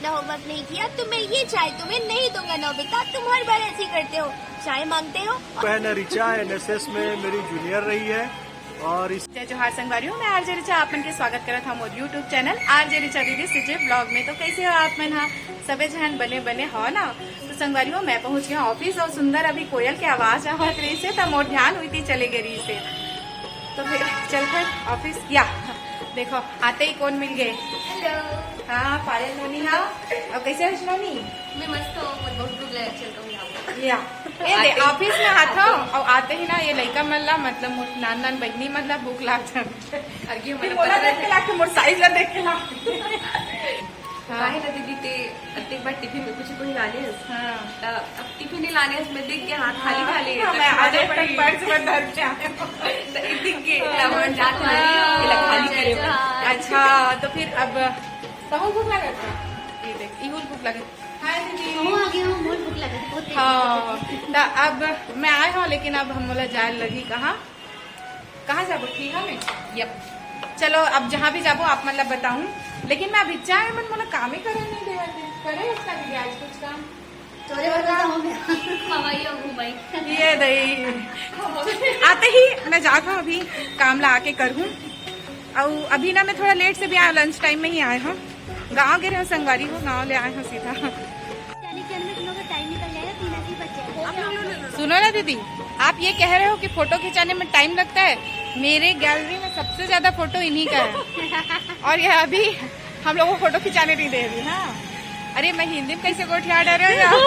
अपना होमवर्क नहीं किया तो मैं ये चाय तुम्हें नहीं दूंगा नोबिता। तुम हर बार ऐसे करते हो, चाय मांगते हो। बहन रिचा एनएसएस में मेरी जूनियर रही है और इस जय जोहार संगवारियों, मैं आरजे रिचा आपन के स्वागत करत हम और यूट्यूब चैनल आरजे रिचा दीदी सिजे ब्लॉग में। तो कैसे हो आप मन? हाँ सबे जहन बने बने हो ना। तो संगवारियों मैं पहुंच गया ऑफिस और सुंदर अभी कोयल की आवाज आवत रही से तब मोर ध्यान हुई थी चले गई से। तो फिर चल कर ऑफिस या देखो आते ही कौन मिल गए। हेलो, हाँ पायल नोनी। हाँ अब कैसे है नोनी? मैं मस्त हूँ, बहुत भूख लगा, चलता हूँ या ये ऑफिस में आता और आते ही ना ये लड़का मल्ला मतलब नान नान बहनी मतलब भूख लाग जाती मोर साइज ला देख के काहे ना दीदी ते अत्तेक बार टिफिन में कुछ कोई लाने अब टिफिन नहीं लाने मैं देख के हाथ खाली खाली मैं आधे तक पर्स में धर के आए देख के लवन जात नहीं खाली करे। अच्छा तो फिर अब बहुत भूख लगा था। ये देख इहुल भूख लगे। हाय दीदी बहुत भूख लगा। हाँ तो अब मैं आए हूँ लेकिन अब हम बोला जाए लगी कहाँ जाबो ठीक है मैं यप चलो अब जहाँ भी जाबो आप मतलब बताऊँ। लेकिन मैं अभी चाहे मन मोला काम ही करे नहीं देवा करे इसका भी आज कुछ काम ये दही आते ही मैं जाता हूँ अभी काम ला आके करूँ। और अभी ना मैं थोड़ा लेट से भी आया, लंच टाइम में ही आए हूँ। गाँव गिरे हूँ संगवारी को गाँव ले आए हूँ सीधा। सुनो ना दीदी, आप ये कह रहे हो कि फोटो खिंचाने में टाइम लगता है। मेरे गैलरी में सबसे ज्यादा फोटो इन्हीं का है और यह अभी हम लोगों को फोटो खिंचाने नहीं दे रही। हाँ अरे मैं हिंदी में कैसे गोठिया डर रही हूँ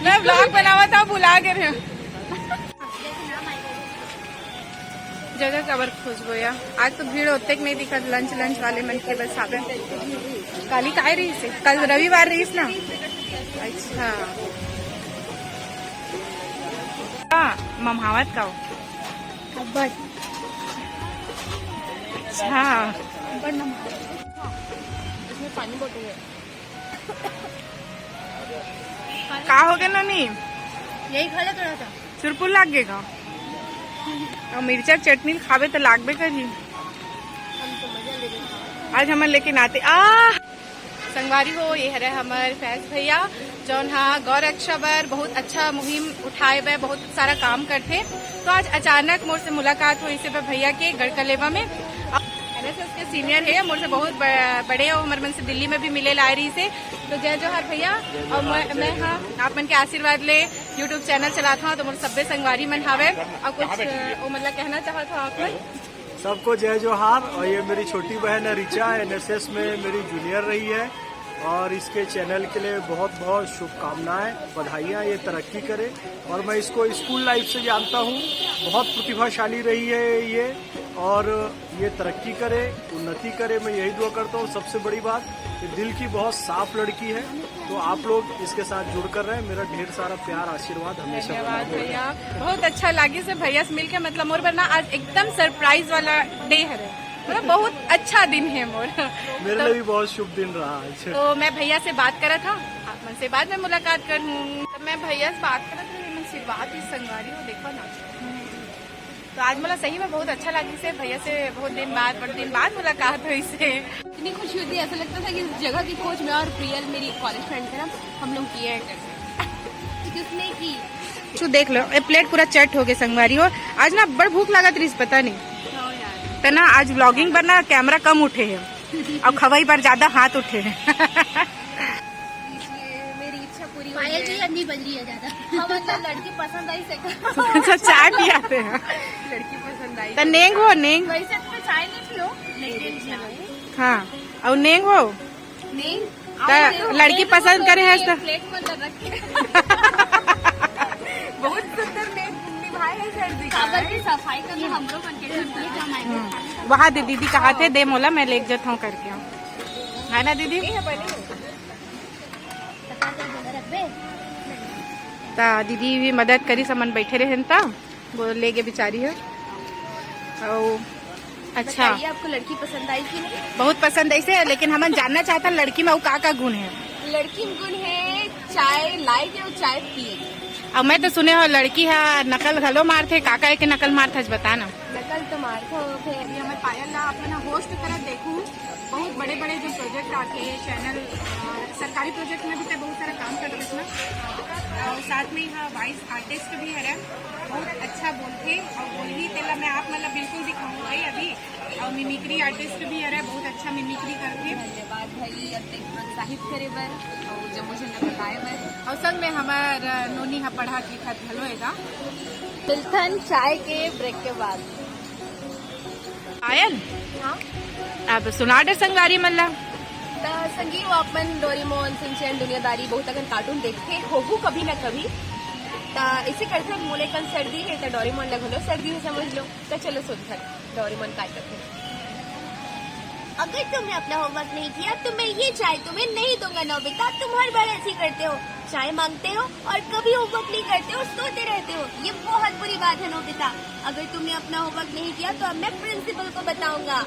मैं ब्लॉग बनावा था बुला के रहे जगह कवर खोजबो या आज तो भीड़ होते नहीं दिखा। लंच वाले मन के बस आगे काली का रही से कल रविवार रही ना। अच्छा ममहावत का अच्छा इसमें पानी बोतल है का हो गया नोनी? यही खा ले थोड़ा सा सुरपुर लाग गएगा और मिर्चा चटनी खावे तो लागबे करी। आज हम लेकिन आते संगवारी हो ये है हमारे फैज भैया जौन हाँ गौ रक्षा बर बहुत अच्छा मुहिम उठाए हुए बहुत सारा काम करते। तो आज अचानक मोर से मुलाकात हुई इसे भैया के गढ़कलेवा में। एनएसएस के सीनियर है मोर से बहुत बड़े और हमारे मन से दिल्ली में भी मिले ला रही से। तो जय जोहार भैया। और मैं हाँ आप मन के आशीर्वाद ले यूट्यूब चैनल चलाता हूँ तो मोर सब्बे संगवारी मन हावे और कुछ मतलब कहना चाहता हूँ आप सबको जय जोहार। और ये मेरी छोटी बहन है रिचा, एनएसएस में मेरी जूनियर रही है और इसके चैनल के लिए बहुत बहुत शुभकामनाएं, बधाइयाँ। ये तरक्की करे और मैं इसको स्कूल लाइफ से जानता हूँ, बहुत प्रतिभाशाली रही है ये और ये तरक्की करे, उन्नति करे। मैं यही दुआ करता हूँ। सबसे बड़ी बात ये दिल की बहुत साफ लड़की है। तो आप लोग इसके साथ जुड़कर रहे। मेरा ढेर सारा प्यार आशीर्वाद हमेशा। धन्यवाद भैया, बहुत अच्छा लगे से भैया से मिलकर। मतलब मोर बना आज एकदम सरप्राइज वाला डे है, मतलब बहुत अच्छा दिन है मोर। मेरे लिए भी बहुत शुभ दिन रहा है। तो मैं भैया से बात करा था, आप मन से बाद में मुलाकात कर हूँ। तो मैं भैया से बात करा था मैं सिर्फ ही संगवारी हूँ देखो ना। तो आज मला सही में बहुत अच्छा लगी से भैया से बहुत दिन बाद मुलाकात हुई से। इतनी खुशी होती है, ऐसा लगता था कि इस जगह की खोज में और प्रियल मेरी कॉलेज फ्रेंड है ना, हम लोग किए हैं करके। किसने की तो देख लो ये प्लेट पूरा चट हो गए संगवारी हो। आज ना बड़ भूख लगा रही पता नहीं तो ना आज व्लॉगिंग पर ना कैमरा कम उठे हैं और खवाई पर ज्यादा हाथ उठे हैं मेरी इच्छा पूरी पायल की अन्नी बज रही है ज्यादा। मतलब लड़की पसंद आई से चाय पियाते हैं लड़की पसंद आई तो नेंग हो नेंग वैसे तो मैं चाय नहीं पियो लेकिन हाँ और नेंग हो नहीं तो लड़की पसंद करे है तो प्लेट में रख के बहुत सुंदर नेंग भाई है सर्दी की सफाई करना हम लोग बनके वहाँ दीदी कहा थे दे मोला मैं ले जाता हूँ करके है ना दीदी। ता दीदी भी मदद करी समन बैठे रहे ता वो ले गए बेचारी है। और अच्छा आपको लड़की पसंद आई कि नहीं? बहुत पसंद ऐसे लेकिन हम जानना चाहता लड़की में वो का गुण है। लड़की में गुण है चाय लाइक और चाय पिए। अब मैं तो सुने हो लड़की है नकल घलो मारते काका के नकल मारता बताना। नकल तो मारता फिर हमें पायल ला अपना होस्ट तरह देखूं बहुत बड़े बड़े जो प्रोजेक्ट आते हैं चैनल सरकारी प्रोजेक्ट में भी तो बहुत सारा काम करते हैं ना। और साथ में यहाँ वॉइस आर्टिस्ट भी है बहुत अच्छा बोलते और बोली तेला मैं आप मतलब बिल्कुल दिखाऊंगा ही अभी। और मिमिक्री आर्टिस्ट भी है बहुत अच्छा मिमिक्री करते। धन्यवाद भाई अतिक प्रोत्साहित करे बर और जब मुझे न बताए बर। और संग में हमार नोनी हा पढ़ा लिखत भलो है मिल्थन चाय के ब्रेक के बाद आयल। हाँ अब सुना दे संगवारी मल्ला संगीत अपन डोरेमोन सिंचन दुनियादारी बहुत अगर कार्टून देखते होगू कभी न कभी इसे करते मोले कल सर्दी है तो डोरेमोन लगो सर्दी है समझ लो तो चलो सुन डोरेमोन काय करते। अगर तुमने अपना होमवर्क नहीं किया तो मैं ये चाय तुम्हें नहीं दूंगा नोबिता। तुम हर बार ऐसे करते हो, चाय मांगते हो और कभी होमवर्क नहीं करते हो, सोते रहते हो। ये बहुत बुरी बात है नोबिता। अगर तुमने अपना होमवर्क नहीं किया तो अब मैं प्रिंसिपल को बताऊंगा।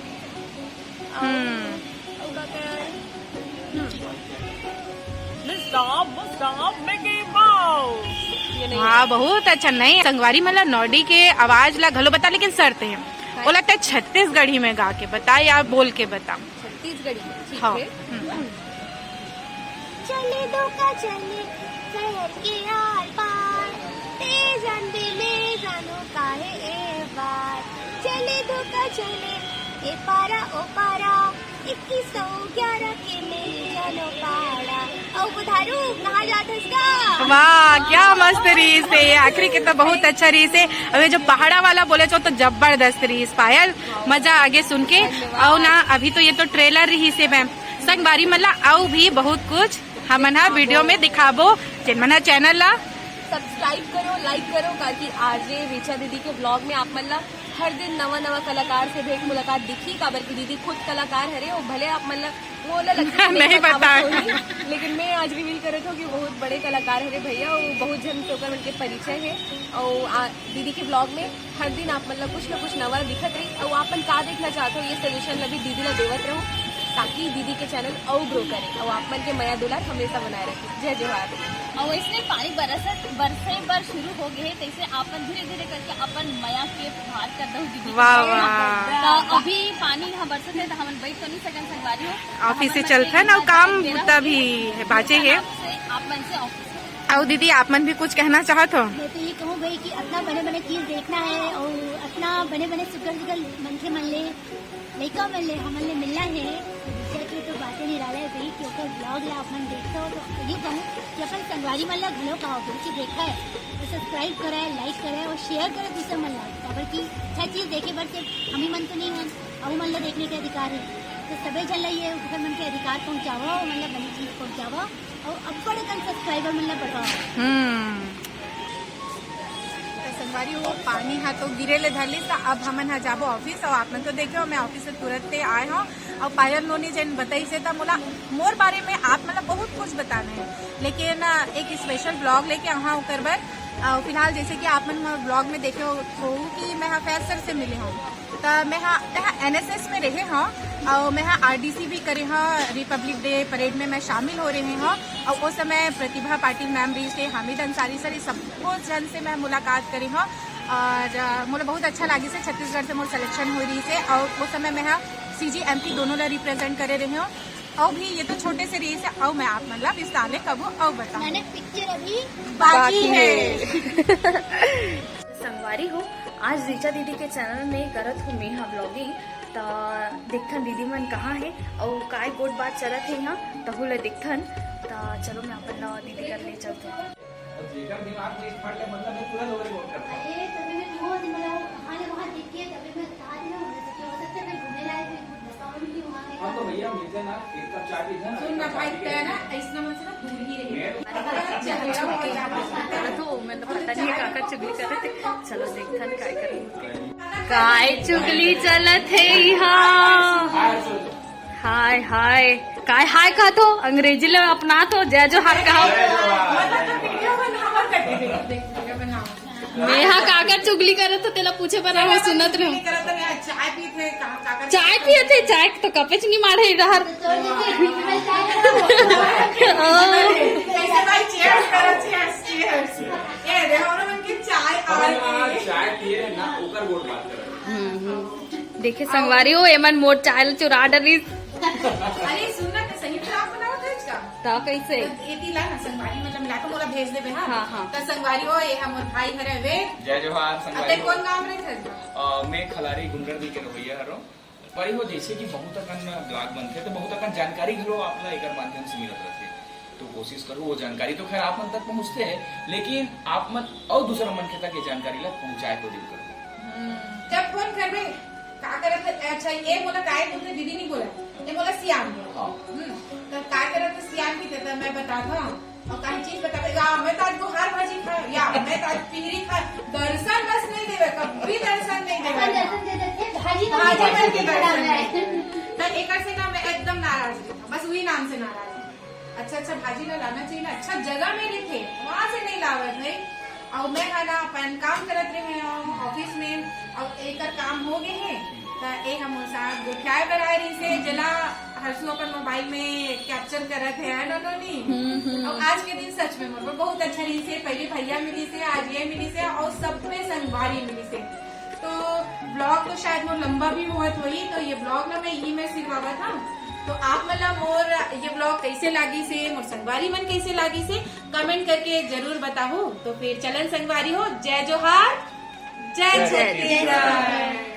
हाँ बहुत अच्छा। नहीं संगवारी मतलब नौडी के आवाज ला घलो बता लेकिन सरते हैं वो लगता है छत्तीसगढ़ी में गा के बता या बोल के बता। छत्तीसगढ़ी हाँ चले दो का चले शहर के आर पार तेज अंधे में जानो काहे ए बार। चले दो का चले ए पारा ओ पारा 2111 के में जानो पारा और बुधारू कहाँ जाता इसका। वाह क्या मस्त रीस है। आखिरी के तो बहुत अच्छा रीस है। अभी जो पहाड़ा वाला बोले तो जबरदस्त रीस पायल मजा आगे सुन के। और ना अभी तो ये तो ट्रेलर रही से मैम संगवारी मल्ला और भी बहुत कुछ हमन वीडियो में दिखाबो जिनमना चैनल ला सब्सक्राइब करो लाइक करो ताकि आज रीचा दीदी के ब्लॉग में आप मतलब हर दिन नवा नवा कलाकार से भेंट मुलाकात दिखी। काबर की दीदी खुद कलाकार है और भले आप मतलब वो नहीं पता लेकिन मैं आज रिवील करे थे कि बहुत बड़े कलाकार है भैया और बहुत जन से उनके परिचय है। और दीदी के ब्लॉग में हर दिन आप मतलब कुछ न कुछ नवा दिखत रही और अपन का देखना चाहते हो ये सजेशन भी दीदी ला देवत रहो ताकि दीदी के चैनल और ग्रो करे और आप मन के मया दुलार हमेशा बनाए रखे। जय जवाहर। और इसने पानी बरसे बर शुरू हो गए तैसे अपन धीरे धीरे करके अपन मया के बाहर कर दो दीदी। वाह वाह तो अभी पानी यहाँ बरसत है तो हम बैठ तो नहीं सकन संगवारी हो ऑफिस से चलते है ना काम तभी बाचे है। आप मन से ऑफिस और दीदी आप मन भी कुछ कहना चाहत हो। मैं तो ये कहूँ भाई कि अपना बने बने चीज देखना है और अपना बने बने सुगर सुगर मन के मन ले लड़का मन ले हमन ले मिलना है। की तो बातें निराला है भाई क्योंकि ब्लॉग ला अपन देखते हो तो ये कहूँ कि अपन संगवारी मन ला घलो कहो क्योंकि देखा है तो सब्सक्राइब करा है लाइक करा है और शेयर करे दूसरा मन ला खबर की अच्छा चीज देखे बर सिर्फ हम ही मन तो नहीं है और मन ला देखने के अधिकार है तो सभी जन ये मन के अधिकार पहुँचाओ मतलब बनी चीज पहुँचाओ और अब बड़े कल सब्सक्राइबर मतलब बढ़ाओ। संगवारी वो पानी हा तो गिरे ले धरली तो अब हमन हा जाबो ऑफिस और आपने तो देखे मैं ऑफिस से तुरंत आए हूँ और पायल नोनी जन बताई से था मोला मोर बारे में आप मतलब बहुत कुछ बताना है लेकिन एक स्पेशल ब्लॉग लेके आहा कर बर। फिलहाल जैसे कि आप मन ब्लॉग में देखे हो कि मैं फैज सर से मिले हूँ तो मैं NSS में रहे हूँ और मैं RDC भी करे हूँ। रिपब्लिक डे परेड में मैं शामिल हो रही हूँ और उस समय प्रतिभा पाटिल मैम भी थे हामिद अंसारी सर सब जन से मैं मुलाकात करी हूँ और मुझे बहुत अच्छा लगी से छत्तीसगढ़ से मुझे सिलेक्शन हो रही से और उस समय मैं CG MP दोनों ला रिप्रेजेंट करे रही हूँ और भी ये तो छोटे से रही से और मैं आप मतलब इस साले कबो और बताऊँ मैंने पिक्चर अभी बाकी है। संगवारी हो आज रीचा दीदी के चैनल में करत हूँ मैं यहाँ ब्लॉगिंग तो देखथन दीदी मन कहाँ है और काय गोट बात चलत है यहाँ तहु ले देखथन तो चलो मैं अपन दीदी कर ले चलते हैं। अरे तभी मैं क्यों वहाँ देख के तभी मैं बता रही हूँ हो सकता है मैं घूमने लायक भी बताऊँ कि वहाँ हाँ तो भैया मिलते ना एक कप चाय पीते ना सुन ना भाई ना ऐसा मन से ना दूर ही रहे तो मैं तो पता नहीं काका चुगली करे थे चलो देखथन काय करेंगे काय चुगली चलत है यहाँ। हाय हाय काय हाय कहा तो अंग्रेजी ले अपना तो जय जो हाथ कहा मैं यहाँ काका चुगली करे तो तेला पूछे बना मैं सुनत रहूं चाय पिए थे चाय तो कपेच नहीं मारे इधर चाय पिए ना ऊपर बोल बात कर देखे संगवारी हो एमन मोट चाय चुरा डरी अरे सुनना तो सही फ्रॉक बनाओ था इसका ता कैसे एती ला ना संगवारी मतलब मिला के मोला भेज देबे हां हाँ, हाँ। तो संगवारी हो ये हमर भाई हरे वे जय जोहार अते संगवारी कौन गांव रे थे मैं खलारी गुंडर दी के रवैया हरो पर हो जैसे कि बहुत अकन ब्लॉग बनते तो बहुत अकन जानकारी घलो आपला एकर माध्यम से मिलत रहते तो कोशिश करो वो जानकारी तो खैर आप मन तक पहुंचते हैं लेकिन आप मन और दूसरा मन के तक ये जानकारी ला पहुंचाए को दिल करो जब फोन करबे का करत अच्छा ये बोला काय बोलते दीदी नहीं बोला ये बोला सियाम हाँ। तो काय करत सियाम की तो मैं बताता हूं और कहीं चीज बता या मैं तो आज गुहार भाजी खा या मैं तो आज पिहरी खा दर्शन बस नहीं देवे कभी दर्शन नहीं अपन देवे दर्शन दे देते भाजी भाजी बन बन के के दर्शन दर्शन तो एक से ना मैं एकदम नाराज था बस वही नाम से नाराज हूं। अच्छा भाजी ला लाना चाहिए ना अच्छा जगह में थे वहाँ से नहीं लावत है और मैं है ना अपन काम करत रहे हैं ऑफिस में और एक काम हो गए हैं तो एक हम साथ गुठियाए बनाए रही से जला हरसू अपन मोबाइल में कैप्चर करत है नो और आज के दिन सच में मोर बहुत अच्छा रही से पहले भैया मिली से आज ये मिली से और सब में संगवारी मिली से तो ब्लॉग तो शायद मोर लंबा भी बहुत हुई तो ये ब्लॉग ना मैं यही में सिलवावा था तो आप मतलब मोर ये ब्लॉग कैसे लागी से मोर संगवारी मन कैसे लागी से कमेंट करके जरूर बताओ तो फिर चलन संगवारी हो जय जोहार जय छत्तीसगढ़।